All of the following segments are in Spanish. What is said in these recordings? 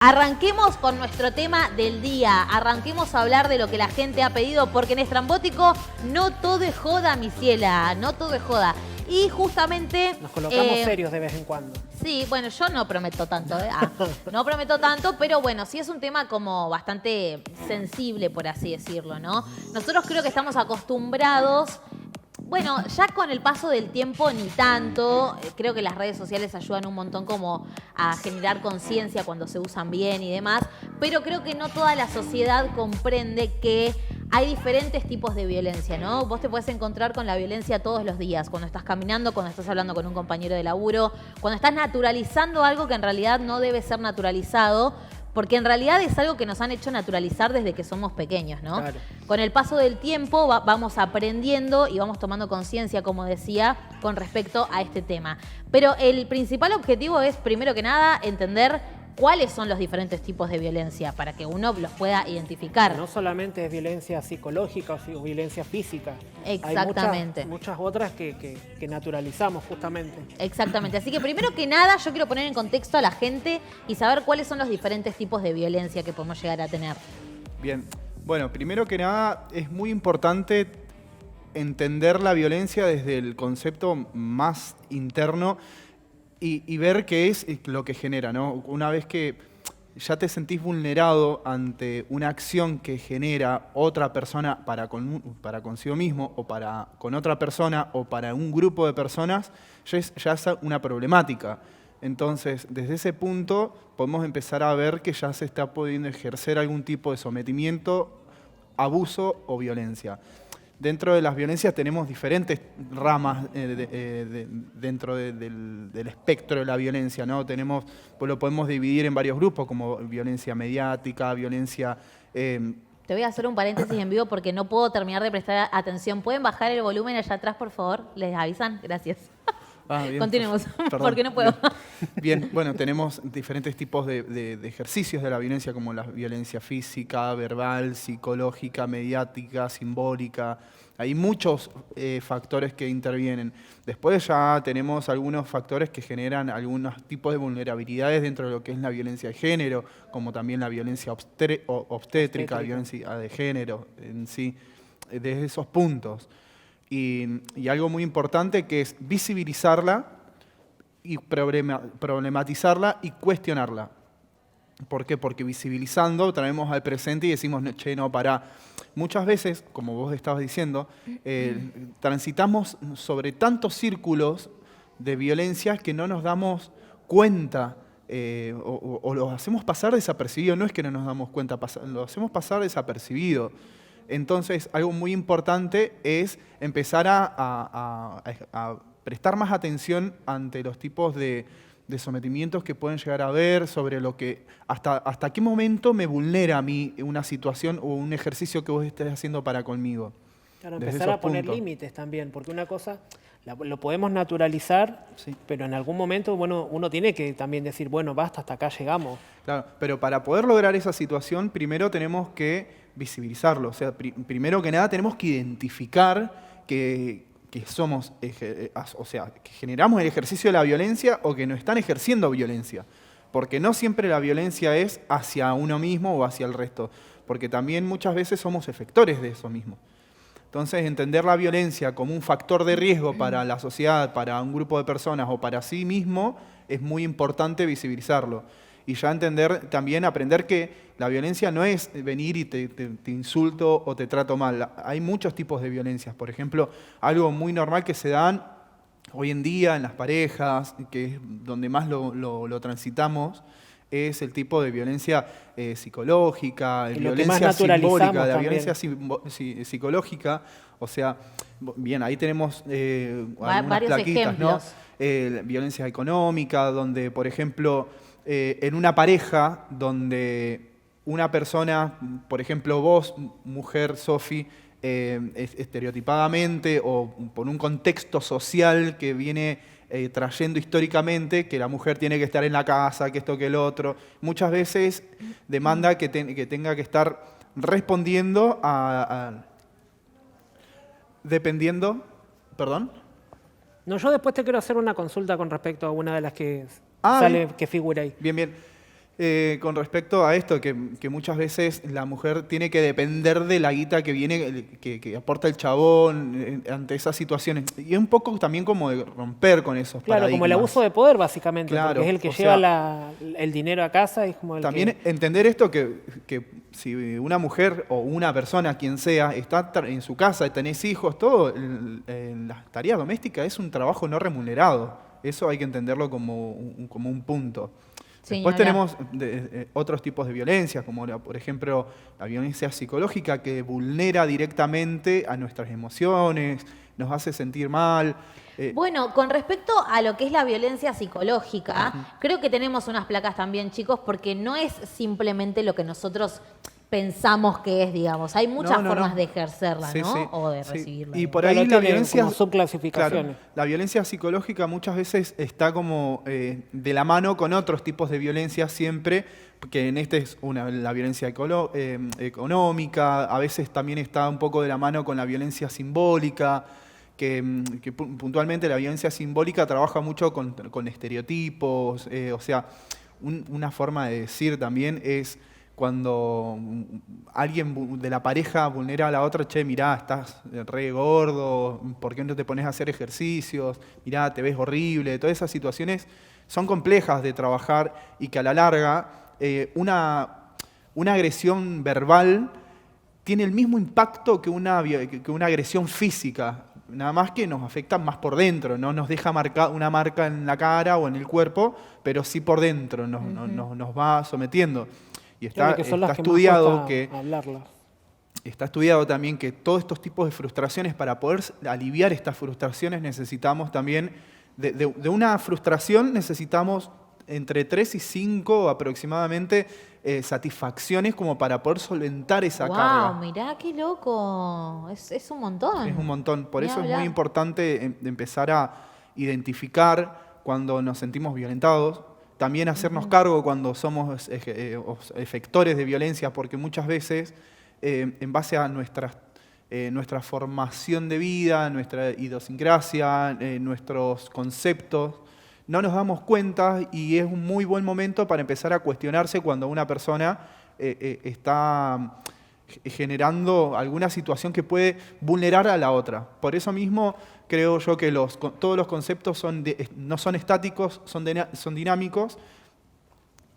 Arranquemos con nuestro tema del día. Arranquemos a hablar de lo que la gente ha pedido, porque en Estrambótico no todo es joda, mi ciela, no todo es joda. Y justamente... Nos colocamos serios de vez en cuando. Sí, bueno, yo no prometo tanto, no prometo tanto, pero bueno, sí es un tema como bastante sensible, por así decirlo, ¿no? Nosotros creo que estamos acostumbrados... Bueno, ya con el paso del tiempo ni tanto, creo que las redes sociales ayudan un montón como a generar conciencia cuando se usan bien y demás, pero creo que no toda la sociedad comprende que hay diferentes tipos de violencia, ¿no? Vos te podés encontrar con la violencia todos los días, cuando estás caminando, cuando estás hablando con un compañero de laburo, cuando estás naturalizando algo que en realidad no debe ser naturalizado, porque en realidad es algo que nos han hecho naturalizar desde que somos pequeños, ¿no? Claro. Con el paso del tiempo vamos aprendiendo y vamos tomando conciencia, como decía, con respecto a este tema. Pero el principal objetivo es, primero que nada, entender cuáles son los diferentes tipos de violencia para que uno los pueda identificar. No solamente es violencia psicológica o violencia física. Exactamente. Hay muchas otras que naturalizamos justamente. Exactamente. Así que primero que nada yo quiero poner en contexto a la gente y saber cuáles son los diferentes tipos de violencia que podemos llegar a tener. Bien. Bueno, primero que nada es muy importante entender la violencia desde el concepto más interno y ver qué es lo que genera, ¿no? Una vez que ya te sentís vulnerado ante una acción que genera otra persona para consigo mismo o para con otra persona o para un grupo de personas, ya es una problemática. Entonces, desde ese punto podemos empezar a ver que ya se está pudiendo ejercer algún tipo de sometimiento, abuso o violencia. Dentro de las violencias tenemos diferentes ramas dentro del espectro de la violencia, ¿no? Pues lo podemos dividir en varios grupos, como violencia mediática, violencia... Te voy a hacer un paréntesis en vivo porque no puedo terminar de prestar atención. ¿Pueden bajar el volumen allá atrás, por favor? ¿Les avisan? Gracias. Bien, continuemos, perdón, porque no puedo. Bien, bueno, tenemos diferentes tipos de ejercicios de la violencia, como la violencia física, verbal, psicológica, mediática, simbólica. Hay muchos factores que intervienen. Después ya tenemos algunos factores que generan algunos tipos de vulnerabilidades dentro de lo que es la violencia de género, como también la violencia obstétrica, violencia de género en sí, desde esos puntos. Y algo muy importante que es visibilizarla y problematizarla y cuestionarla. ¿Por qué? Porque visibilizando traemos al presente y decimos, che, no, pará. Muchas veces, como vos estabas diciendo, transitamos sobre tantos círculos de violencia que no nos damos cuenta o lo hacemos pasar desapercibido. No es que no nos damos cuenta, lo hacemos pasar desapercibido. Entonces, algo muy importante es empezar a prestar más atención ante los tipos de sometimientos que pueden llegar a haber, sobre lo que hasta qué momento me vulnera a mí una situación o un ejercicio que vos estés haciendo para conmigo. Claro, empezar a poner límites también, porque una cosa lo podemos naturalizar, sí, pero en algún momento uno tiene que también decir, bueno, basta, hasta acá llegamos. Claro, pero para poder lograr esa situación, primero tenemos que visibilizarlo. O sea, primero que nada tenemos que identificar que somos, o sea, que generamos el ejercicio de la violencia o que nos están ejerciendo violencia. Porque no siempre la violencia es hacia uno mismo o hacia el resto, porque también muchas veces somos efectores de eso mismo. Entonces, entender la violencia como un factor de riesgo para la sociedad, para un grupo de personas o para sí mismo, es muy importante visibilizarlo. Y ya entender, también aprender que la violencia no es venir y te insulto o te trato mal. Hay muchos tipos de violencias. Por ejemplo, algo muy normal que se dan hoy en día en las parejas, que es donde más lo transitamos, es el tipo de violencia psicológica, violencia simbólica, la violencia psicológica. O sea, bien, ahí tenemos algunas plaquitas, ¿no? Violencia económica, donde, por ejemplo, en una pareja donde una persona, por ejemplo vos, mujer, Sofi, estereotipadamente o por un contexto social que viene trayendo históricamente que la mujer tiene que estar en la casa, que esto, que el otro, muchas veces demanda que tenga que estar respondiendo dependiendo, ¿perdón? No, yo después te quiero hacer una consulta con respecto a una de las que sale, que figura ahí. Bien, bien. Con respecto a esto, que muchas veces la mujer tiene que depender de la guita que viene, que aporta el chabón ante esas situaciones. Y es un poco también como de romper con esos Claro, como el abuso de poder, básicamente, Claro, porque es el que o lleva sea, el dinero a casa y es como el también que... entender esto que si una mujer o una persona, quien sea, está en su casa, tenés hijos, todo, en las tareas domésticas es un trabajo no remunerado. Eso hay que entenderlo como un punto. Después tenemos otros tipos de violencia, como por ejemplo la violencia psicológica que vulnera directamente a nuestras emociones, nos hace sentir mal. Bueno, con respecto a lo que es la violencia psicológica, creo que tenemos unas placas también, chicos, porque no es simplemente lo que nosotros pensamos que es, digamos. Hay muchas formas de ejercerla, Sí, ¿no? sí, O de sí. recibirla. Y por Claro, ahí la tiene violencia... como subclasificaciones. Claro, la violencia psicológica muchas veces está como de la mano con otros tipos de violencia siempre, que en este es la violencia económica, a veces también está un poco de la mano con la violencia simbólica, que puntualmente la violencia simbólica trabaja mucho con estereotipos, o sea, una forma de decir también es cuando alguien de la pareja vulnera a la otra, che, mirá, estás re gordo, ¿por qué no te pones a hacer ejercicios? Mirá, te ves horrible. Todas esas situaciones son complejas de trabajar y que a la larga una agresión verbal tiene el mismo impacto que una agresión física, nada más que nos afecta más por dentro, no nos deja una marca en la cara o en el cuerpo, pero sí por dentro, nos va sometiendo. Y está estudiado está estudiado también que todos estos tipos de frustraciones, para poder aliviar estas frustraciones, necesitamos también, de una frustración necesitamos entre 3 y 5 aproximadamente satisfacciones como para poder solventar esa carga. ¡Wow! Mirá qué loco. Es un montón. Es un montón. Por Ni eso hablar. es muy importante empezar a identificar cuando nos sentimos violentados. También hacernos cargo cuando somos efectores de violencia, porque muchas veces, en base a nuestra formación de vida, nuestra idiosincrasia, nuestros conceptos, no nos damos cuenta y es un muy buen momento para empezar a cuestionarse cuando una persona está generando alguna situación que puede vulnerar a la otra. Por eso mismo creo yo que todos los conceptos no son estáticos, son dinámicos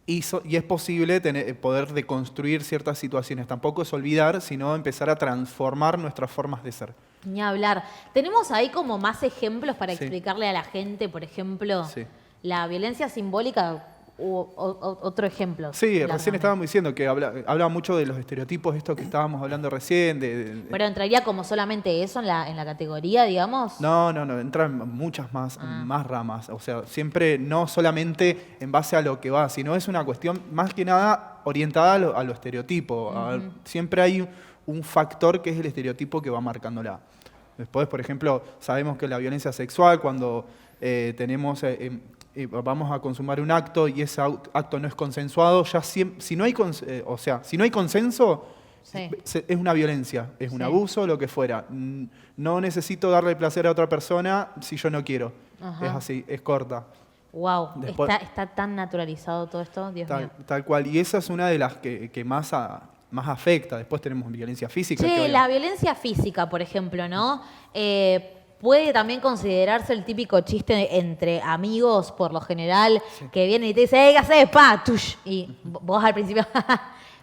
y es posible poder deconstruir ciertas situaciones. Tampoco es olvidar, sino empezar a transformar nuestras formas de ser. Ni hablar. Tenemos ahí como más ejemplos para Sí. explicarle a la gente, por ejemplo, Sí. la violencia simbólica, otro ejemplo. Sí, La recién verdad. estábamos diciendo que hablaba mucho de los estereotipos, esto que estábamos hablando recién. Pero entraría como solamente eso en la categoría, digamos. No, entran muchas más ramas. O sea, siempre no solamente en base a lo que va, sino es una cuestión más que nada orientada a lo estereotipo. Siempre hay un factor que es el estereotipo que va marcándola. Después, por ejemplo, sabemos que la violencia sexual, cuando vamos a consumar un acto y ese acto no es consensuado, ya si no hay consenso, Sí. es una violencia, es un abuso, lo que fuera. No necesito darle placer a otra persona si yo no quiero. Ajá. Es así, es corta. Wow, Después- está tan naturalizado todo esto, Dios mío. Tal cual. Y esa es una de las que más afecta. Después tenemos violencia física. Che, la violencia física, por ejemplo, ¿no? Puede también considerarse el típico chiste entre amigos, por lo general, que viene y te dice, ¿qué haces? ¡Pa! ¡Tush! Y vos al principio,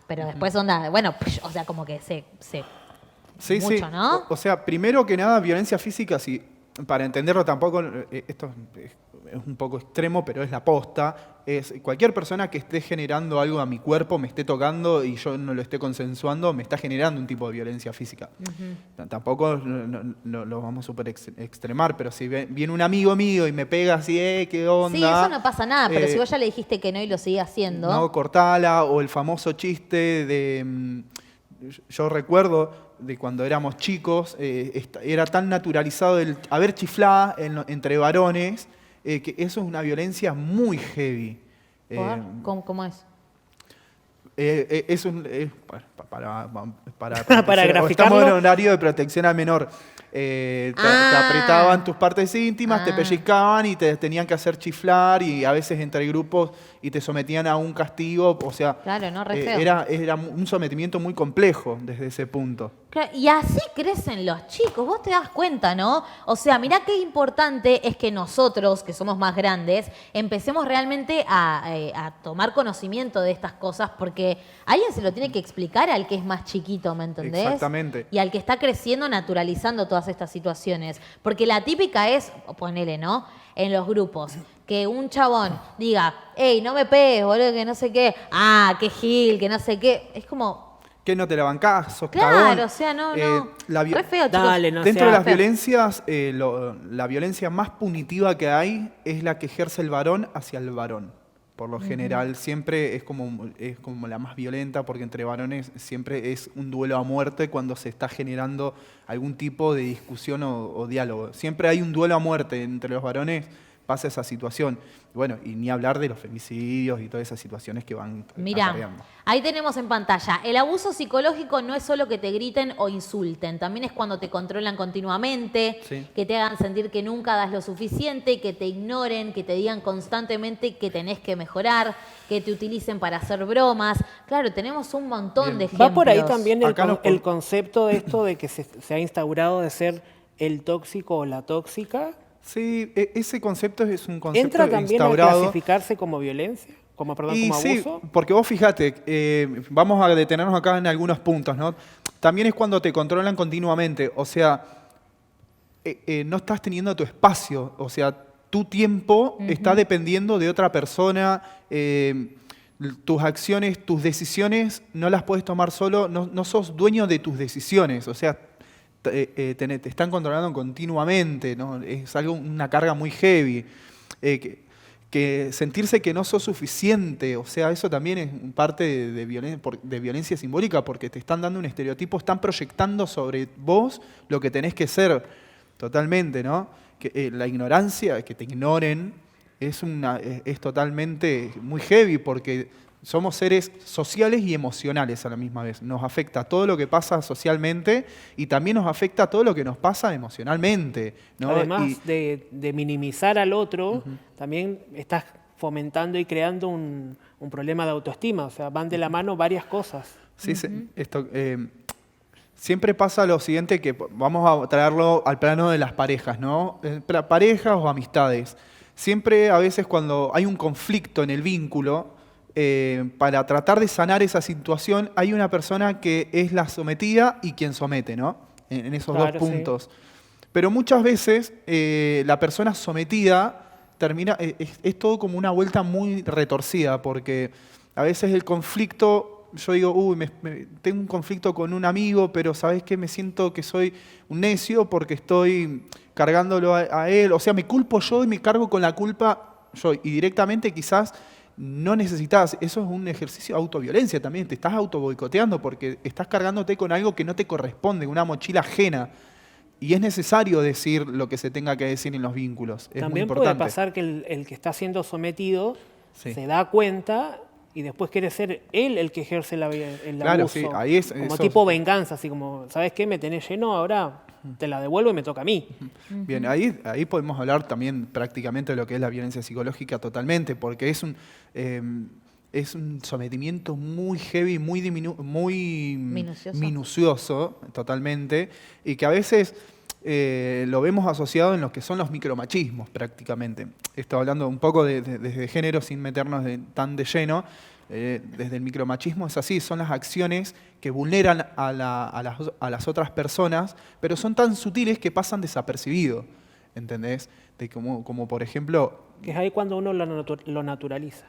pero después onda, bueno, push, o sea, como que se Sí, mucho, sí. ¿no? O sea, primero que nada, violencia física, para entenderlo tampoco, esto es un poco extremo, pero es la posta, es cualquier persona que esté generando algo a mi cuerpo, me esté tocando y yo no lo esté consensuando, me está generando un tipo de violencia física. Tampoco lo vamos a super extremar, pero si viene un amigo mío y me pega así, ¿qué onda? Sí, eso no pasa nada, pero si vos ya le dijiste que no y lo sigue haciendo. No, cortala, o el famoso chiste de... Yo recuerdo de cuando éramos chicos, era tan naturalizado el haber chiflada entre varones, que eso es una violencia muy heavy. ¿Cómo es? Para graficarlo. estamos en horario de protección al menor. Te apretaban tus partes íntimas, te pellizcaban y te tenían que hacer chiflar y a veces entre grupos y te sometían a un castigo, o sea, Claro, no, re feo. era un sometimiento muy complejo desde ese punto. Claro, y así crecen los chicos, vos te das cuenta, ¿no? O sea, mirá qué importante es que nosotros, que somos más grandes, empecemos realmente a tomar conocimiento de estas cosas, porque alguien se lo tiene que explicar al que es más chiquito, ¿me entendés? Exactamente. Y al que está creciendo, naturalizando todas estas situaciones. Porque la típica es, ponele, ¿no? En los grupos, que un chabón diga, hey, no me pegues, boludo, que no sé qué, qué gil, que no sé qué. Es como... Que no te la bancás, sos Claro, cagón. o sea, no. La Re feo, chicos. Dale, no Dentro de sea las feo. violencias, la violencia más punitiva que hay es la que ejerce el varón hacia el varón. Por lo general, siempre es como la más violenta, porque entre varones siempre es un duelo a muerte cuando se está generando algún tipo de discusión o diálogo. Siempre hay un duelo a muerte entre los varones, pasa esa situación. Bueno, y ni hablar de los femicidios y todas esas situaciones que van Mirá, acarreando. ahí tenemos en pantalla, el abuso psicológico no es solo que te griten o insulten, también es cuando te controlan continuamente, Sí. que te hagan sentir que nunca das lo suficiente, que te ignoren, que te digan constantemente que tenés que mejorar, que te utilicen para hacer bromas. Claro, tenemos un montón de ejemplos. Va por ahí también Acá el concepto de esto de que se ha instaurado de ser el tóxico o la tóxica. Sí, ese concepto es un concepto ¿Entra también a instaurado. clasificarse como violencia? Como Y abuso. sí, porque vos fíjate, vamos a detenernos acá en algunos puntos, ¿no? También es cuando te controlan continuamente, o sea, no estás teniendo tu espacio, o sea, tu tiempo está dependiendo de otra persona, tus acciones, tus decisiones no las puedes tomar solo, no sos dueño de tus decisiones, o sea, te están controlando continuamente, ¿no? Es una carga muy heavy. Que sentirse que no sos suficiente, o sea, eso también es parte de violencia simbólica, porque te están dando un estereotipo, están proyectando sobre vos lo que tenés que ser totalmente, ¿no? Que la ignorancia, que te ignoren, es totalmente muy heavy, porque somos seres sociales y emocionales a la misma vez. Nos afecta todo lo que pasa socialmente y también nos afecta todo lo que nos pasa emocionalmente, ¿no? Además de minimizar al otro, también estás fomentando y creando un problema de autoestima. O sea, van de la mano varias cosas. Sí, siempre pasa lo siguiente, que vamos a traerlo al plano de las parejas, ¿no? Parejas o amistades. Siempre, a veces, cuando hay un conflicto en el vínculo, para tratar de sanar esa situación, hay una persona que es la sometida y quien somete, ¿no? En esos dos puntos. Sí. Pero muchas veces la persona sometida termina, es todo como una vuelta muy retorcida, porque a veces el conflicto, yo digo, tengo un conflicto con un amigo, pero ¿sabes qué? Me siento que soy un necio porque estoy cargándolo a él. O sea, me culpo yo y me cargo con la culpa yo. Y directamente quizás no necesitas, eso es un ejercicio de autoviolencia también, te estás autoboicoteando porque estás cargándote con algo que no te corresponde, una mochila ajena. Y es necesario decir lo que se tenga que decir en los vínculos. Es también muy importante. puede pasar que el que está siendo sometido se da cuenta y después quiere ser él el que ejerce el claro, abuso. Sí, ahí es, como tipo venganza, así como, ¿sabes qué? Me tenés lleno, ahora te la devuelvo y me toca a mí. Bien, ahí podemos hablar también prácticamente de lo que es la violencia psicológica totalmente, porque es un sometimiento muy heavy, muy minucioso totalmente, y que a veces lo vemos asociado en lo que son los micromachismos prácticamente. Estoy hablando un poco desde género sin meternos tan de lleno. Desde el micromachismo es así, son las acciones que vulneran a las otras personas, pero son tan sutiles que pasan desapercibidos, ¿entendés? Como por ejemplo... Que es ahí cuando uno lo naturaliza.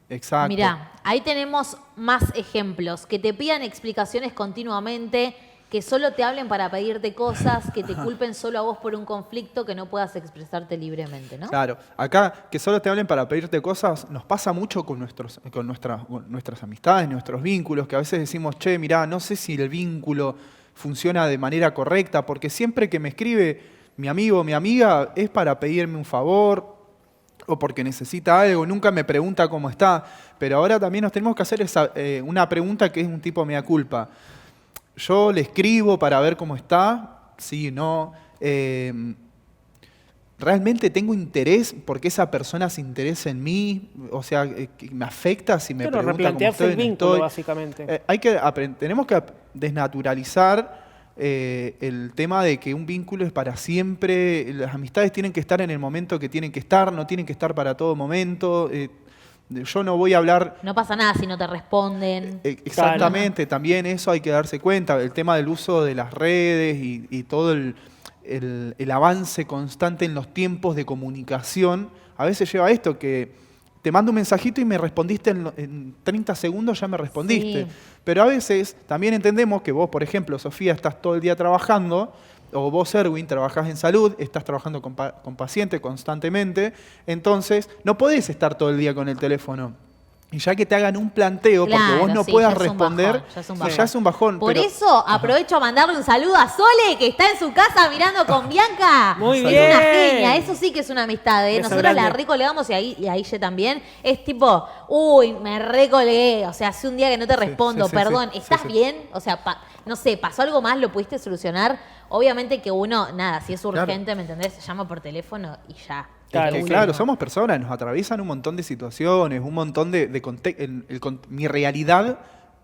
Exacto. Mirá, ahí tenemos más ejemplos, que te pidan explicaciones continuamente, que solo te hablen para pedirte cosas, que te culpen solo a vos por un conflicto, que no puedas expresarte libremente, ¿no? Claro, acá que solo te hablen para pedirte cosas, nos pasa mucho con nuestras amistades, nuestros vínculos, que a veces decimos, che, mirá, no sé si el vínculo funciona de manera correcta, porque siempre que me escribe mi amigo o mi amiga es para pedirme un favor o porque necesita algo, nunca me pregunta cómo está, pero ahora también nos tenemos que hacer una pregunta que es un tipo mea culpa. Yo le escribo para ver cómo está, sí, no. ¿realmente tengo interés porque esa persona se interesa en mí? O sea, que me afecta si me Pero pregunta cómo replantearse estoy, el no vínculo, estoy. básicamente. Tenemos que desnaturalizar el tema de que un vínculo es para siempre. Las amistades tienen que estar en el momento que tienen que estar, no tienen que estar para todo momento. Yo no voy a hablar... No pasa nada si no te responden. Exactamente, también eso hay que darse cuenta. El tema del uso de las redes y todo el avance constante en los tiempos de comunicación, a veces lleva a esto, que te mando un mensajito y me respondiste en 30 segundos, ya me respondiste. Sí. Pero a veces también entendemos que vos, por ejemplo, Sofía, estás todo el día trabajando, o vos, Erwin, trabajás en salud, estás trabajando con pacientes constantemente, entonces no podés estar todo el día con el teléfono. Y ya que te hagan un planteo, porque Claro, vos no sí, puedas ya es un responder, bajón, ya es un bajón. ya es un bajón. Por pero- eso aprovecho a mandarle un saludo a Sole, que está en su casa mirando con Bianca. Muy Es bien. una genia, eso sí que es una amistad, ¿eh? Beso Nosotros la grande. recolegamos y a Ille también. Es tipo, uy, me recolegué. O sea, hace un día que no te respondo, sí, sí, perdón. sí, ¿Estás sí. bien? O sea, no sé, ¿pasó algo más? ¿Lo pudiste solucionar? Obviamente que uno, nada, si es urgente, ¿me entendés? Llama por teléfono y ya. Claro, Es que, sí, claro, no. somos personas, nos atraviesan un montón de situaciones, un montón de contextos. Mi realidad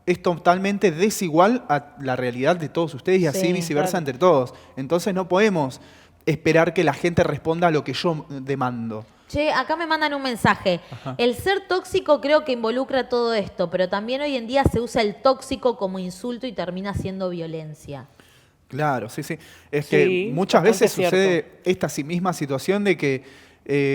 es totalmente desigual a la realidad de todos ustedes y así Sí, viceversa claro. entre todos. Entonces no podemos esperar que la gente responda a lo que yo demando. Che, acá me mandan un mensaje. El ser tóxico creo que involucra todo esto, pero también hoy en día se usa el tóxico como insulto y termina siendo violencia. Claro, sí, sí. Es Sí, que muchas bastante veces cierto. sucede esta misma situación de que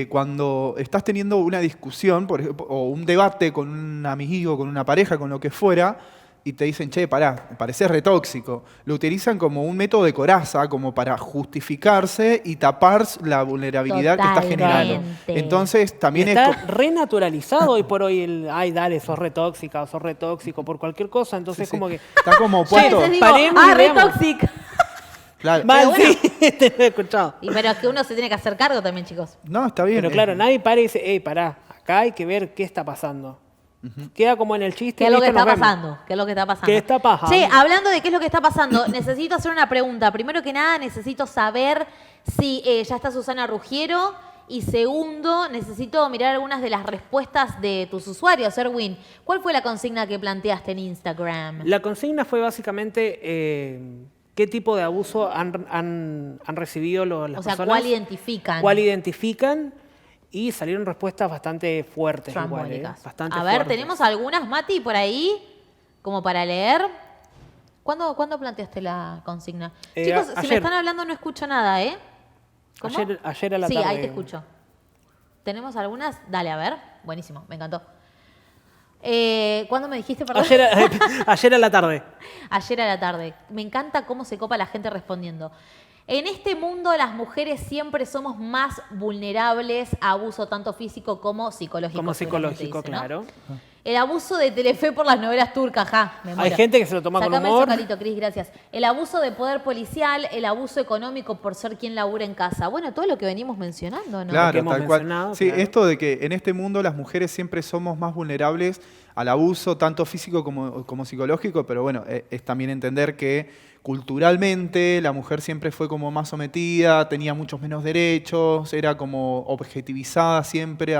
cuando estás teniendo una discusión por ejemplo, o un debate con un amigo, con una pareja, con lo que fuera, y te dicen, che, pará, parecés retóxico. Lo utilizan como un método de coraza, como para justificarse y tapar la vulnerabilidad que está generando. Totalmente. Entonces, Y también está es... renaturalizado hoy por hoy el, ay, dale, sos re tóxica o sos re tóxico por cualquier cosa. Entonces, Sí, sí. como que. Está como Yo a puesto... veces digo, paremos y re veamos. tóxica. Claro. Mal, bueno. sí, te lo he escuchado. Pero es que uno se tiene que hacer cargo también, chicos. No, está bien. Pero claro, nadie para y dice, hey, pará, acá hay que ver qué está pasando. Queda como en el chiste. ¿Qué es lo que listo, está nos vemos. pasando? ¿Qué es lo que está pasando? ¿Qué está pasando? Che, hablando de qué es lo que está pasando, necesito hacer una pregunta. Primero que nada, necesito saber si ya está Susana Ruggiero. Y segundo, necesito mirar algunas de las respuestas de tus usuarios. Erwin, ¿cuál fue la consigna que planteaste en Instagram? La consigna fue básicamente qué tipo de abuso han recibido las O sea, personas. ¿cuál identifican? ¿Cuál identifican? Y salieron respuestas bastante fuertes. Igual, Trambólicas. bastante A ver, fuertes. tenemos algunas, Mati, por ahí, como para leer. ¿Cuándo planteaste la consigna? Chicos, si me ayer. están hablando no escucho nada, ¿eh? ¿Cómo? Ayer a la sí, tarde. ahí te escucho. ¿Tenemos algunas? Dale, a ver. Buenísimo, me encantó. ¿Cuándo me dijiste, perdón? Ayer a la tarde. Ayer a la tarde. Me encanta cómo se copa la gente respondiendo. En este mundo las mujeres siempre somos más vulnerables a abuso tanto físico como psicológico. Como seguramente psicológico, dice, ¿no? claro. El abuso de Telefe por las novelas turcas, ja, me Hay muero. gente que se lo toma con Sacame humor. el zocalito, Cris, gracias. El abuso de poder policial, el abuso económico por ser quien labura en casa. Bueno, todo lo que venimos mencionando, ¿no? que Claro, hemos tal cual. mencionado, Sí, claro. esto de que en este mundo las mujeres siempre somos más vulnerables al abuso, tanto físico como psicológico, pero bueno, es también entender que culturalmente la mujer siempre fue como más sometida, tenía muchos menos derechos, era como objetivizada siempre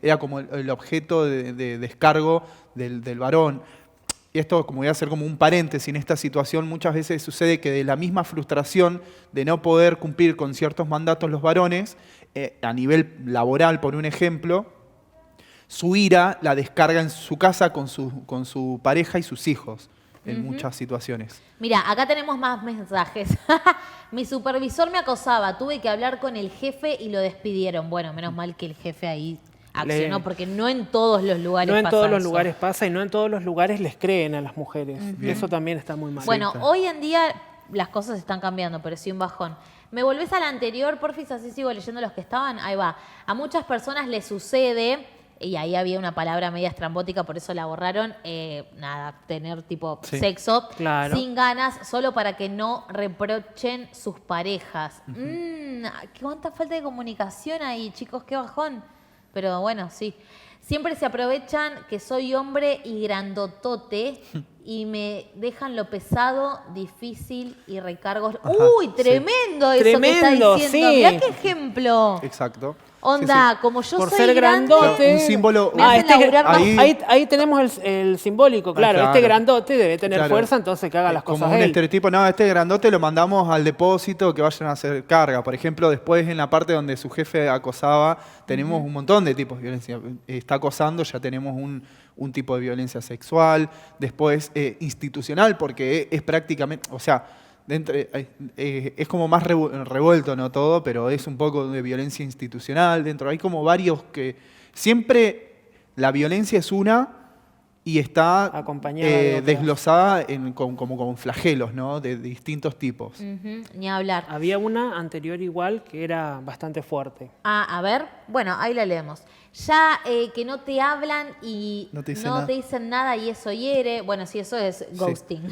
era como el objeto de descargo del varón. Y esto, como voy a hacer como un paréntesis en esta situación, muchas veces sucede que de la misma frustración de no poder cumplir con ciertos mandatos los varones, a nivel laboral, por un ejemplo, su ira la descarga en su casa con su pareja y sus hijos, en muchas situaciones. Mira, acá tenemos más mensajes. Mi supervisor me acosaba, tuve que hablar con el jefe y lo despidieron. Bueno, menos mal que el jefe ahí accionó, porque no en todos los lugares No en pasa todos los eso. lugares pasa y no en todos los lugares les creen a las mujeres. Eso también está muy mal. Bueno, Sí, hoy en día las cosas están cambiando, pero sí un bajón. ¿Me volvés a la anterior, porfis? Así sigo leyendo los que estaban. Ahí va. A muchas personas les sucede, y ahí había una palabra media estrambótica, por eso la borraron, tener tipo Sí. sexo Claro. sin ganas, solo para que no reprochen sus parejas. Cuánta falta de comunicación ahí, chicos, qué bajón. Pero bueno, sí. Siempre se aprovechan que soy hombre y grandotote y me dejan lo pesado, difícil y recargos. Ajá, ¡Uy, tremendo eso que Tremendo, está diciendo! sí. Mirá qué ejemplo. Exacto. Onda, como yo Por soy ser grande, grandote. Un símbolo. me hacen laburar más. Ahí tenemos el simbólico, claro. claro. Este grandote debe tener Claro. fuerza, entonces que haga las Como cosas un él. estereotipo, no, este grandote lo mandamos al depósito que vayan a hacer carga. Por ejemplo, después en la parte donde su jefe acosaba, tenemos un montón de tipos de violencia. Está acosando, ya tenemos un tipo de violencia sexual. Después institucional, porque es prácticamente, o sea, es como más revuelto, no todo, pero es un poco de violencia institucional dentro. Hay como varios que siempre la violencia es una y está Acompañada de otras. desglosada como con flagelos, ¿no? De distintos tipos. Ni hablar. Había una anterior igual que era bastante fuerte. A ver, bueno, ahí la leemos. Ya que no te hablan y No te te dicen dicen nada y eso hiere. Bueno, sí, eso es ghosting.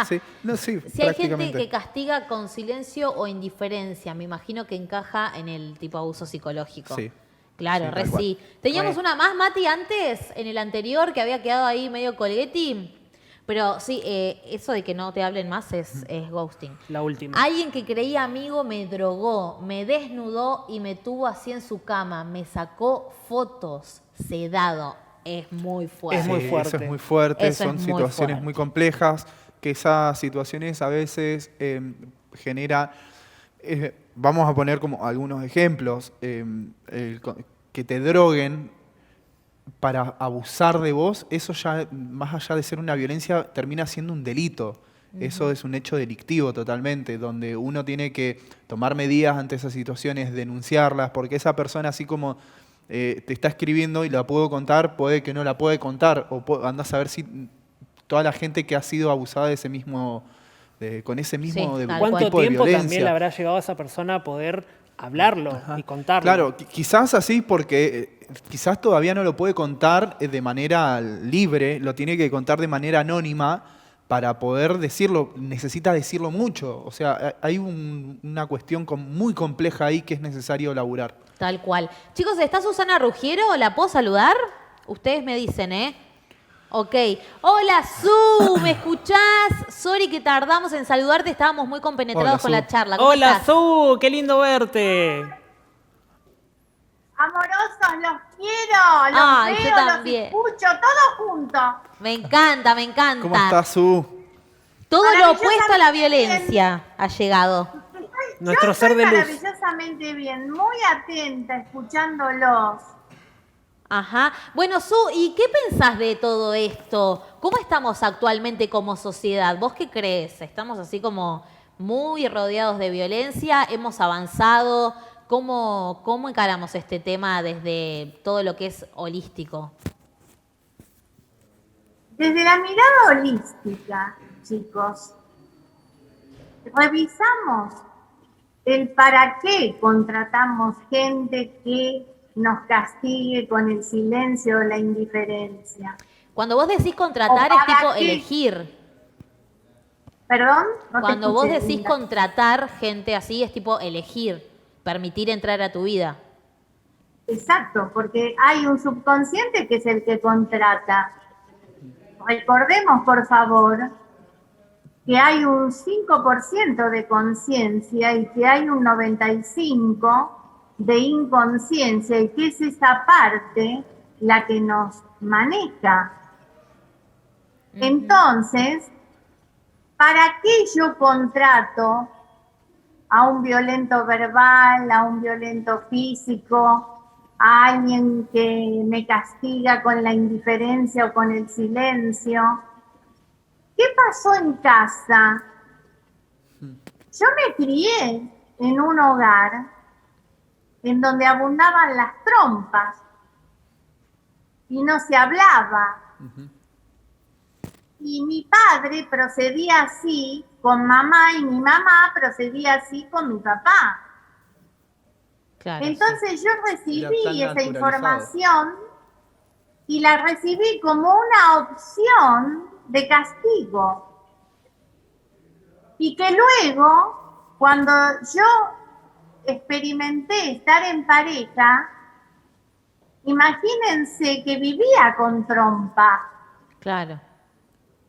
Sí, no, sí, Si hay gente prácticamente. que castiga con silencio o indiferencia, me imagino que encaja en el tipo de abuso psicológico. Sí. Claro, Sí, re tal cual. sí. Teníamos Re. una más, Mati, antes, en el anterior, que había quedado ahí medio colguetti. Pero sí, eso de que no te hablen más es ghosting. La última. Alguien que creía amigo me drogó, me desnudó y me tuvo así en su cama. Me sacó fotos, sedado. Es muy fuerte. Es muy Sí, fuerte. Eso es muy fuerte, Eso son es muy situaciones fuerte. muy complejas, que esas situaciones a veces genera, vamos a poner como algunos ejemplos, que te droguen para abusar de vos, eso ya, más allá de ser una violencia, termina siendo un delito. Eso es un hecho delictivo totalmente, donde uno tiene que tomar medidas ante esas situaciones, denunciarlas, porque esa persona así como te está escribiendo y la puedo contar, puede que no la puede contar, o andás a ver si toda la gente que ha sido abusada de ese mismo, con ese mismo Sí, tal ¿Cuánto tipo de tiempo también violencia. le habrá llevado a esa persona a poder hablarlo y contarlo? Claro, quizás así porque quizás todavía no lo puede contar de manera libre, lo tiene que contar de manera anónima para poder decirlo, necesita decirlo mucho. O sea, hay una cuestión muy compleja ahí que es necesario laburar. Tal cual. Chicos, ¿está Susana Ruggiero? ¿La puedo saludar? Ustedes me dicen, ¿eh? Ok. Hola, Su, ¿me escuchás? Sorry que tardamos en saludarte, estábamos muy compenetrados Hola, con Su. la charla. ¿Cómo Hola, estás? Su, qué lindo verte. Amorosos, los quiero, los Ay, yo veo, los también. escucho, todos juntos. Me encanta, me encanta. ¿Cómo estás, Su? Todo lo Maravillosamente opuesto a la bien. violencia ha llegado. Nuestro Yo ser estoy de luz. maravillosamente bien, muy atenta, escuchándolos. Ajá. Bueno, Su, ¿y qué pensás de todo esto? ¿Cómo estamos actualmente como sociedad? ¿Vos qué crees? ¿Estamos así como muy rodeados de violencia? ¿Hemos avanzado? ¿Cómo encaramos este tema desde todo lo que es holístico? Desde la mirada holística, chicos, revisamos el para qué contratamos gente que nos castigue con el silencio o la indiferencia. Cuando vos decís contratar ¿O es para tipo qué? elegir. ¿Perdón? No te Cuando vos escuché, decís linda. contratar gente así es tipo elegir, permitir entrar a tu vida. Exacto, porque hay un subconsciente que es el que contrata. Recordemos, por favor, que hay un 5% de conciencia y que hay un 95% de inconsciencia y que es esa parte la que nos maneja. Entonces, ¿para qué yo contrato a un violento verbal, a un violento físico, a alguien que me castiga con la indiferencia o con el silencio? ¿Qué pasó en casa? Yo me crié en un hogar en donde abundaban las trompas y no se hablaba. Y mi padre procedía así con mamá y mi mamá procedía así con mi papá. Claro. Entonces yo recibí Era tan esa naturalizado. información y la recibí como una opción de castigo. Y que luego, cuando yo experimenté estar en pareja, imagínense que vivía con trompa, Claro.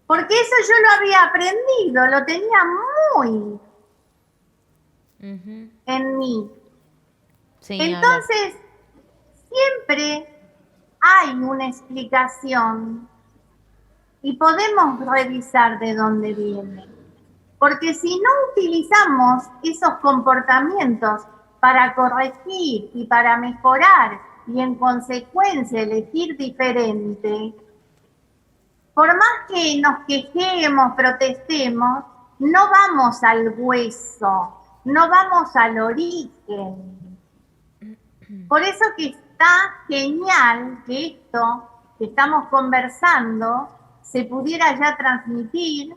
porque eso yo lo había aprendido, lo tenía muy Ujú. en mí. Sí, ni hablar. Entonces, siempre hay una explicación y podemos revisar de dónde viene. Porque si no utilizamos esos comportamientos para corregir y para mejorar y en consecuencia elegir diferente, por más que nos quejemos, protestemos, no vamos al hueso, no vamos al origen. Por eso que está genial que esto que estamos conversando se pudiera ya transmitir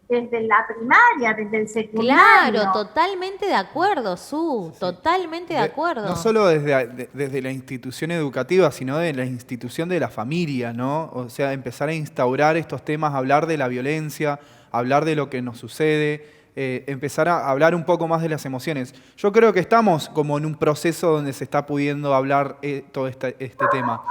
desde la primaria, desde el secundario. Claro, totalmente de acuerdo, Su, totalmente de acuerdo. No solo desde la institución educativa, sino de la institución de la familia, ¿no? O sea, empezar a instaurar estos temas, hablar de la violencia, hablar de lo que nos sucede, empezar a hablar un poco más de las emociones. Yo creo que estamos como en un proceso donde se está pudiendo hablar todo este tema,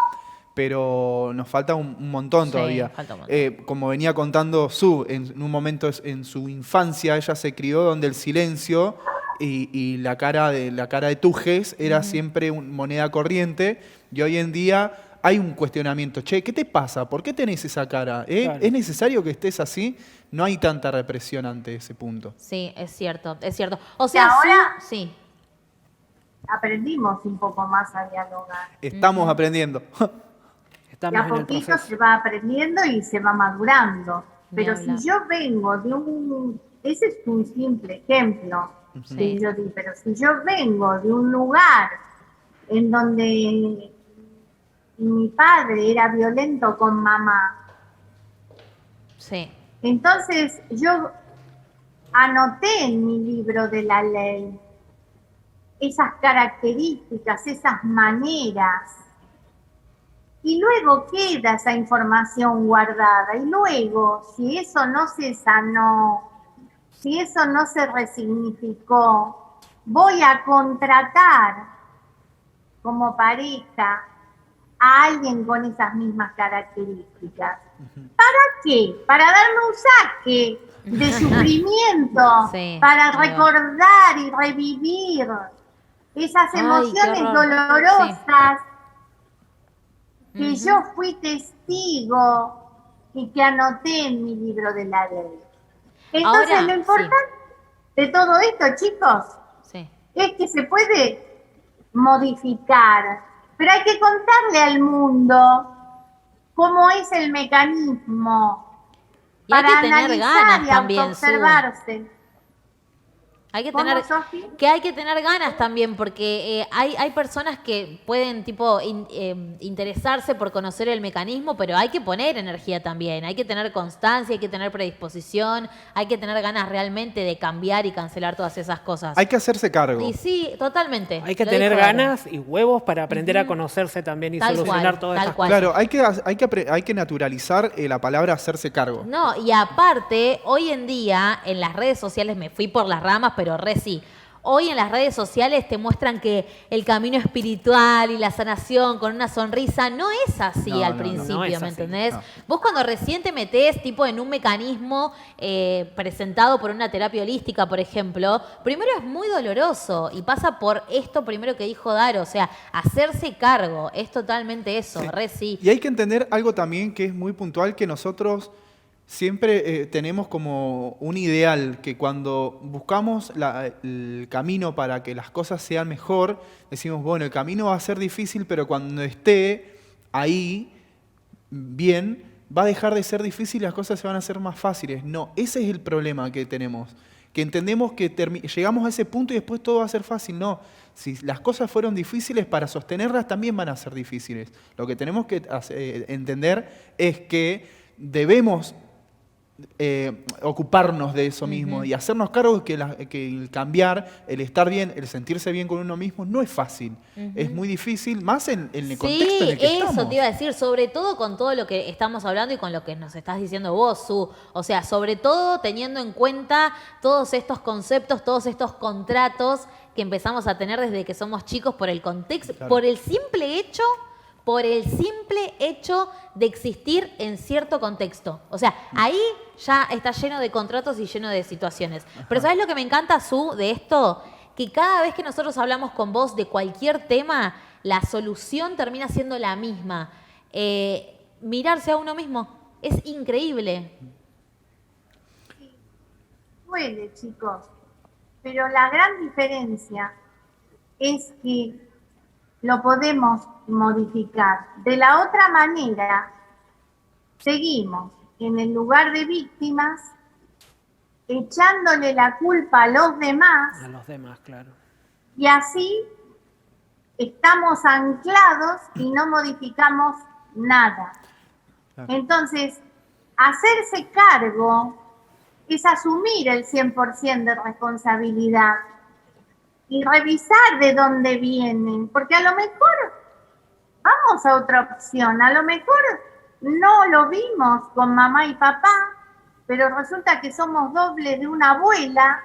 pero nos falta un montón Sí, todavía. falta un montón. Como venía contando Su, en un momento en su infancia ella se crió donde el silencio y la cara de Tujes era siempre moneda corriente, y hoy en día hay un cuestionamiento. Che, ¿qué te pasa? ¿Por qué tenés esa cara? Claro. ¿Es necesario que estés así? No hay tanta represión ante ese punto. Sí, es cierto, es cierto. O sea, ahora- Su, sí. Aprendimos un poco más a dialogar. Estamos aprendiendo. Y Estamos a en el poquito proceso. se va aprendiendo y se va madurando. Ni Pero hablar. si yo vengo de un... Ese es un simple ejemplo. Sí. Que yo di, pero si yo vengo de un lugar en donde mi padre era violento con mamá, Sí. entonces yo anoté en mi libro de la ley esas características, esas maneras, y luego queda esa información guardada, y luego, si eso no se sanó, si eso no se resignificó, voy a contratar como pareja a alguien con esas mismas características. ¿Para qué? Para darme un saque de sufrimiento, Sí, para ahí va. recordar y revivir esas Ay, emociones qué horror. dolorosas que Ujú. yo fui testigo y que anoté en mi libro de la ley. Entonces, Ahora, lo importante de todo esto, chicos, Sí. es que se puede modificar, pero hay que contarle al mundo cómo es el mecanismo Y hay para que tener analizar ganas y también, Su. autoobservarse. Hay que ¿Cómo, tener, Sofi? que hay que tener ganas también, porque hay personas que pueden tipo interesarse por conocer el mecanismo, pero hay que poner energía también, hay que tener constancia, hay que tener predisposición, hay que tener ganas realmente de cambiar y cancelar todas esas cosas. Hay que hacerse cargo. Y sí, totalmente. Hay que lo tener dijo Daro. ganas y huevos para aprender a conocerse también y Tal solucionar cual, todas tal esas cual. cosas. Claro, hay que naturalizar la palabra hacerse cargo. No, y aparte, hoy en día en las redes sociales, me fui por las ramas, pero sí. Hoy en las redes sociales te muestran que el camino espiritual y la sanación con una sonrisa no es así No, al no, no, principio, no es ¿me así, entendés? no. Vos cuando recién te metés tipo en un mecanismo presentado por una terapia holística, por ejemplo, primero es muy doloroso y pasa por esto primero que dijo Daro, o sea, hacerse cargo, es totalmente eso, sí. Y hay que entender algo también que es muy puntual, que nosotros siempre tenemos como un ideal, que cuando buscamos el camino para que las cosas sean mejor, decimos, bueno, el camino va a ser difícil, pero cuando esté ahí, bien, va a dejar de ser difícil y las cosas se van a hacer más fáciles. No, ese es el problema que tenemos, que entendemos que llegamos a ese punto y después todo va a ser fácil. No, si las cosas fueron difíciles, para sostenerlas también van a ser difíciles. Lo que tenemos que entender es que debemos ocuparnos de eso mismo y hacernos cargo que el cambiar, el estar bien, el sentirse bien con uno mismo no es fácil. Es muy difícil, más en el contexto en el que eso estamos. te iba a decir, sobre todo con todo lo que estamos hablando y con lo que nos estás diciendo vos, Su. O sea, sobre todo teniendo en cuenta todos estos conceptos, todos estos contratos que empezamos a tener desde que somos chicos por el contexto, Claro. por el simple hecho por el simple hecho de existir en cierto contexto. O sea, ahí ya está lleno de contratos y lleno de situaciones. Pero ¿sabes lo que me encanta, Su, de esto? Que cada vez que nosotros hablamos con vos de cualquier tema, la solución termina siendo la misma. Mirarse a uno mismo. Es increíble. Duele, chicos, pero la gran diferencia es que lo podemos modificar. De la otra manera, seguimos en el lugar de víctimas, echándole la culpa a los demás. A los demás, claro. Y así estamos anclados y no modificamos nada. Claro. Entonces, hacerse cargo es asumir el 100% de responsabilidad y revisar de dónde vienen, porque a lo mejor vamos a otra opción, a lo mejor no lo vimos con mamá y papá, pero resulta que somos dobles de una abuela,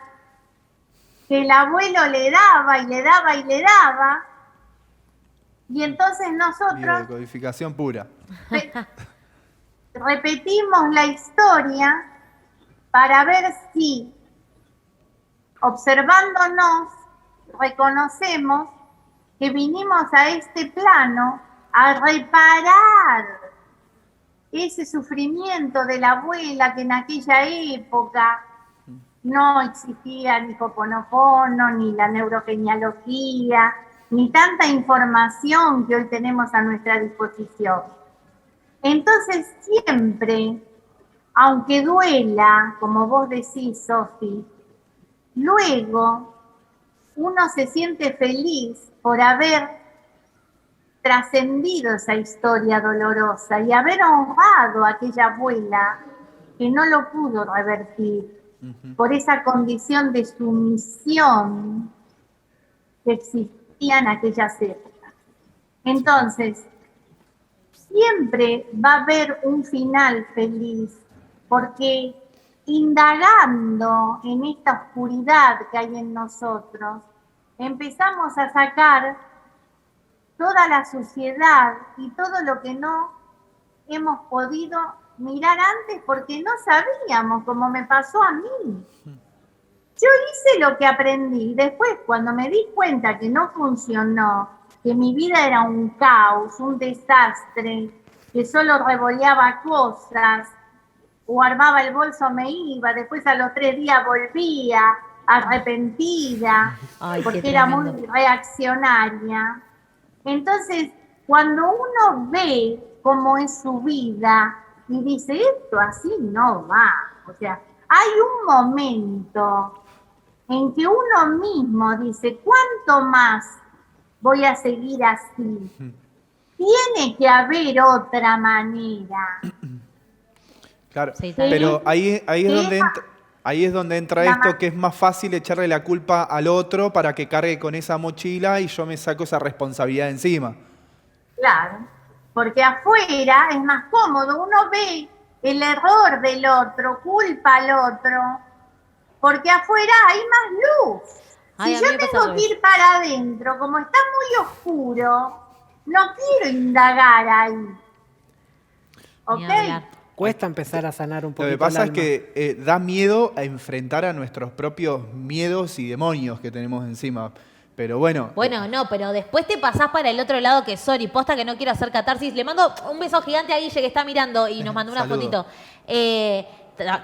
que el abuelo le daba y le daba y le daba, y entonces nosotros Biodecodificación pura. repetimos la historia para ver si, observándonos, reconocemos que vinimos a este plano a reparar ese sufrimiento de la abuela que en aquella época no existía ni Ho'oponopono, ni la neurogenealogía, ni tanta información que hoy tenemos a nuestra disposición. Entonces siempre, aunque duela, como vos decís, Sofi, luego uno se siente feliz por haber trascendido esa historia dolorosa y haber honrado a aquella abuela que no lo pudo revertir por esa condición de sumisión que existía en aquellas épocas. Entonces, siempre va a haber un final feliz, porque indagando en esta oscuridad que hay en nosotros, empezamos a sacar toda la suciedad y todo lo que no hemos podido mirar antes porque no sabíamos, como me pasó a mí. Yo hice lo que aprendí. Después, cuando me di cuenta que no funcionó, que mi vida era un caos, un desastre, que solo revoleaba cosas, o armaba el bolso, me iba, después a los 3 días volvía, arrepentida, porque era muy reaccionaria. Entonces, cuando uno ve cómo es su vida y dice, esto así no va, o sea, hay un momento en que uno mismo dice, ¿cuánto más voy a seguir así? Tiene que haber otra manera. Claro, Sí, pero ahí es donde entra esto, que es más fácil echarle la culpa al otro para que cargue con esa mochila y yo me saco esa responsabilidad encima. Claro, porque afuera es más cómodo, uno ve el error del otro, culpa al otro, porque afuera hay más luz. Ay, Si a yo mí me pasa tengo al que revés. ir para adentro, como está muy oscuro, no quiero indagar ahí. Ni ¿Ok? hablar. Cuesta empezar a sanar un Lo poquito que pasa el es que da miedo a enfrentar a nuestros propios miedos y demonios que tenemos encima. Pero bueno. Bueno, no, pero después te pasás para el otro lado que sorry, posta que no quiero hacer catarsis. Le mando un beso gigante a Guille que está mirando y nos mandó una Saludo. fotito.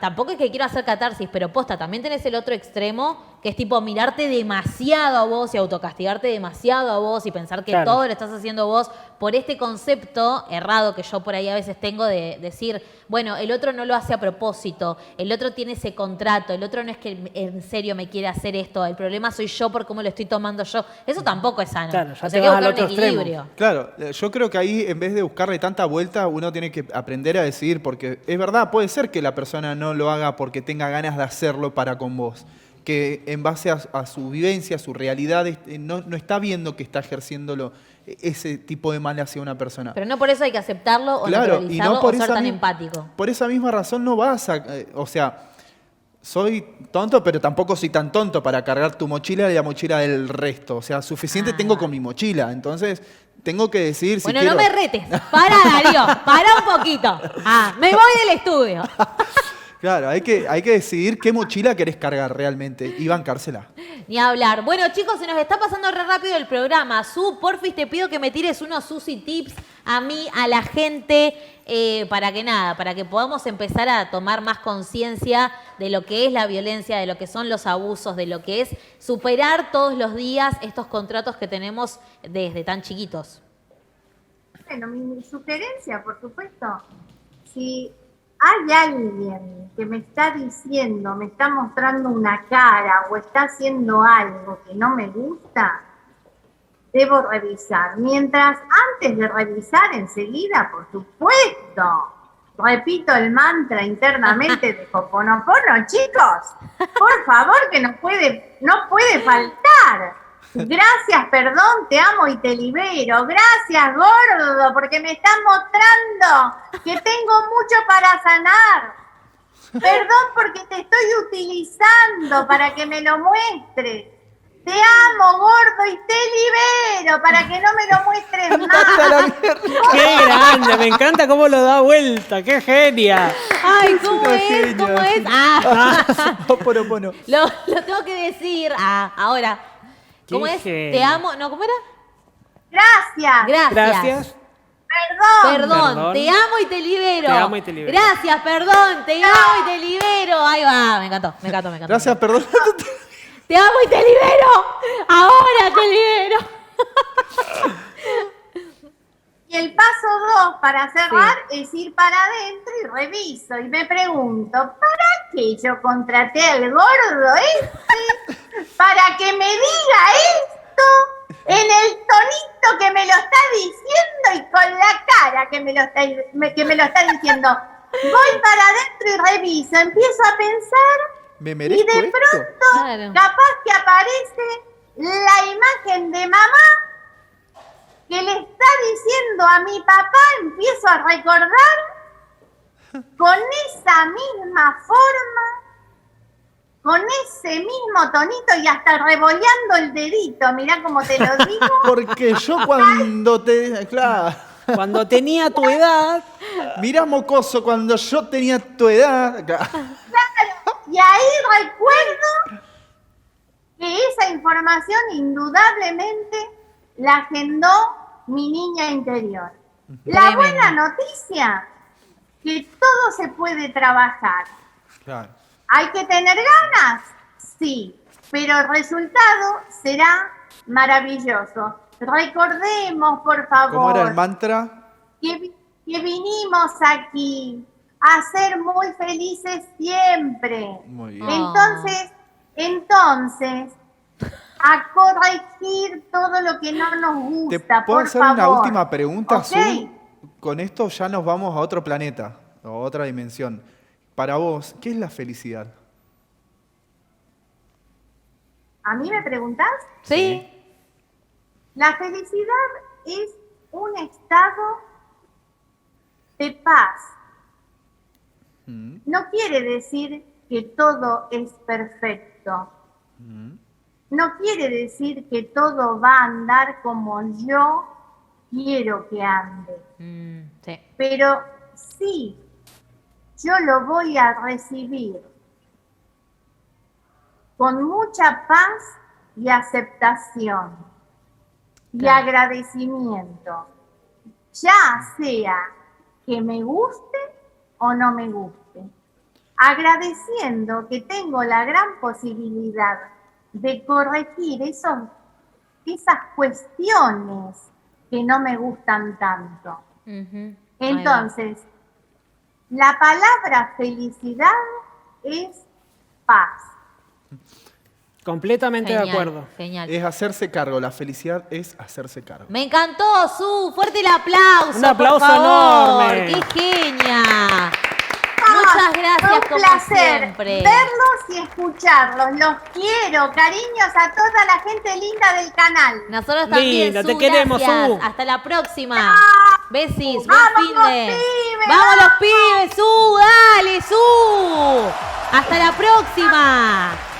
Tampoco es que quiero hacer catarsis, pero posta, también tenés el otro extremo, que es tipo mirarte demasiado a vos y autocastigarte demasiado a vos y pensar que Claro. todo lo estás haciendo vos por este concepto errado que yo por ahí a veces tengo de decir, bueno, el otro no lo hace a propósito, el otro tiene ese contrato, el otro no es que en serio me quiere hacer esto, el problema soy yo por cómo lo estoy tomando yo. Eso tampoco es sano. Claro, ya O sea, te hay que vas al buscar un otro extremo. equilibrio. Claro, yo creo que ahí en vez de buscarle tanta vuelta, uno tiene que aprender a decidir, porque es verdad, puede ser que la persona no lo haga porque tenga ganas de hacerlo para con vos, que en base a su vivencia, a su realidad, no está viendo que está ejerciéndolo ese tipo de mal hacia una persona. Pero no por eso hay que aceptarlo o Claro, y naturalizarlo no por o ser esa tan mi- empático. Por esa misma razón no vas a... o sea, soy tonto, pero tampoco soy tan tonto para cargar tu mochila y la mochila del resto. O sea, suficiente tengo con mi mochila. Entonces, tengo que decidir si Bueno, quiero... no me retes. Para, Darío. Para un poquito. Me voy del estudio. Claro, hay que decidir qué mochila querés cargar realmente y bancársela. Ni hablar. Bueno, chicos, se nos está pasando re rápido el programa. Su, porfis, te pido que me tires unos Susi Tips a mí, a la gente, para que podamos empezar a tomar más conciencia de lo que es la violencia, de lo que son los abusos, de lo que es superar todos los días estos contratos que tenemos desde tan chiquitos. Bueno, mi sugerencia, por supuesto, si hay alguien que me está diciendo, me está mostrando una cara o está haciendo algo que no me gusta, debo revisar. Mientras, antes de revisar enseguida, por supuesto, repito el mantra internamente de Ho'oponopono, chicos, por favor, que no puede faltar. Gracias, perdón, te amo y te libero. Gracias, gordo, porque me estás mostrando que tengo mucho para sanar. Perdón porque te estoy utilizando para que me lo muestres. Te amo, gordo, y te libero para que no me lo muestres más. ¡Qué grande! Me encanta cómo lo da vuelta. ¡Qué genia! Ay, ¿cómo es? ¿Cómo es? Ho'oponopono. Lo tengo que decir. Ahora. ¿Cómo es? Genia. Te amo. ¿No? ¿Cómo era? Gracias. Gracias. Perdón, te amo y te libero. Te amo y te libero. Gracias, perdón, te amo y te libero. Ahí va, me encantó. Gracias, perdón. Te amo y te libero. Ahora te libero. Y el paso 2 para cerrar es ir para adentro y reviso. Y me pregunto, ¿para qué yo contraté al gordo este? Para que me diga esto en el tonito que me lo está diciendo y con la cara que me lo está diciendo. Voy para adentro y reviso, empiezo a pensar ¿Me y merezco de esto? pronto Claro. capaz que aparece la imagen de mamá que le está diciendo a mi papá, empiezo a recordar con esa misma forma, con ese mismo tonito y hasta revoleando el dedito. Mirá cómo te lo digo. Porque yo cuando te... Claro. Cuando tenía tu edad, Mirá, mocoso, cuando yo tenía tu edad... Y ahí recuerdo que esa información indudablemente la agendó mi niña interior. La Tremendo. buena noticia, que todo se puede trabajar. Claro. ¿Hay que tener ganas? Sí, pero el resultado será maravilloso. Recordemos, por favor, ¿Cómo era el mantra? que vinimos aquí a ser muy felices siempre. Muy bien. Entonces, a corregir todo lo que no nos ¿Te gusta, puedo por hacer favor. una última pregunta, Ok. Su? Con esto ya nos vamos a otro planeta, a otra dimensión. Para vos, ¿qué es la felicidad? ¿A mí me preguntás? ¿Sí? La felicidad es un estado de paz. No quiere decir que todo es perfecto. No quiere decir que todo va a andar como yo quiero que ande. Sí. Pero sí, yo lo voy a recibir con mucha paz y aceptación y Claro. agradecimiento, ya sea que me guste o no me guste, agradeciendo que tengo la gran posibilidad de corregir esas cuestiones que no me gustan tanto. Ujú. Ahí va. Entonces, la palabra felicidad es paz. completamente de Genial, acuerdo. Genial. Es hacerse cargo, la felicidad es hacerse cargo. Me encantó, Su. Fuerte el aplauso. Un aplauso por favor. enorme. ¡Qué genia! Muchas gracias, Un como placer siempre. verlos y escucharlos. Los quiero. Cariños a toda la gente linda del canal. Nosotros también, Linda, Su, te queremos, gracias. Su. Hasta la próxima. Besis, buen ¡Vamos, fin los de. pibes! ¡Vamos los pibes, Su! ¡Dale, Su! ¡Hasta la próxima!